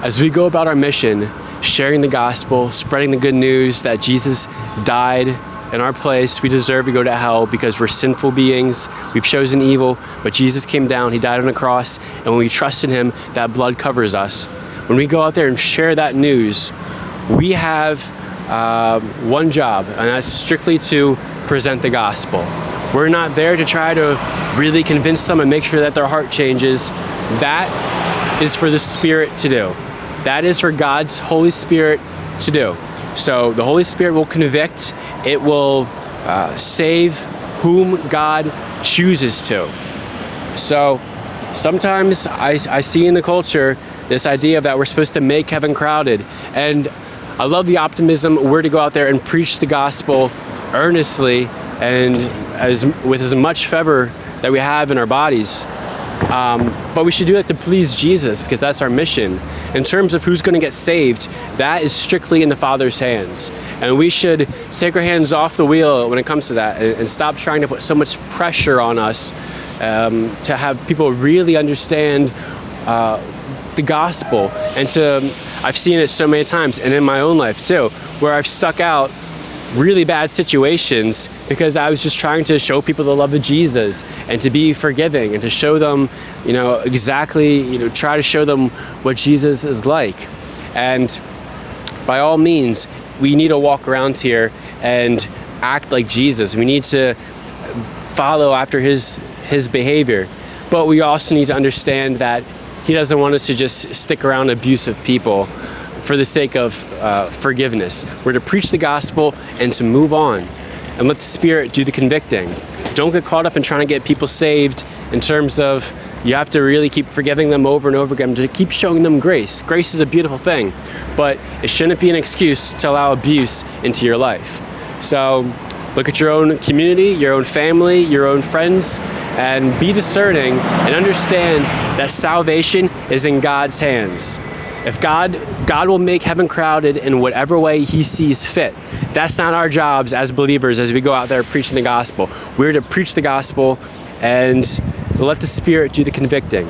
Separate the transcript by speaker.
Speaker 1: as we go about our mission, sharing the gospel, spreading the good news that Jesus died in our place. We deserve to go to hell because we're sinful beings. We've chosen evil, but Jesus came down, he died on a cross, and when we trust in him, that blood covers us. When we go out there and share that news, we have one job, and that's strictly to present the gospel. We're not there to try to really convince them and make sure that their heart changes. That is for the Spirit to do. That is for God's Holy Spirit to do. So the Holy Spirit will convict. It will save whom God chooses to. So sometimes I see in the culture this idea that we're supposed to make heaven crowded. And I love the optimism. We're to go out there and preach the gospel earnestly and with as much fervor that we have in our bodies. But we should do that to please Jesus, because that's our mission. In terms of who's going to get saved, that is strictly in the Father's hands. And we should take our hands off the wheel when it comes to that and stop trying to put so much pressure on us to have people really understand the gospel. And I've seen it so many times, and in my own life too, where I've stuck out really bad situations because I was just trying to show people the love of Jesus and to be forgiving and to show them, exactly, try to show them what Jesus is like. And by all means, we need to walk around here and act like Jesus. We need to follow after his behavior. But we also need to understand that he doesn't want us to just stick around abusive people for the sake of forgiveness. We're to preach the gospel and to move on and let the Spirit do the convicting. Don't get caught up in trying to get people saved in terms of you have to really keep forgiving them over and over again, to keep showing them grace. Grace is a beautiful thing, but it shouldn't be an excuse to allow abuse into your life. So look at your own community, your own family, your own friends, and be discerning and understand that salvation is in God's hands. If God will make heaven crowded in whatever way he sees fit. That's not our jobs as believers as we go out there preaching the gospel. We're to preach the gospel and let the Spirit do the convicting.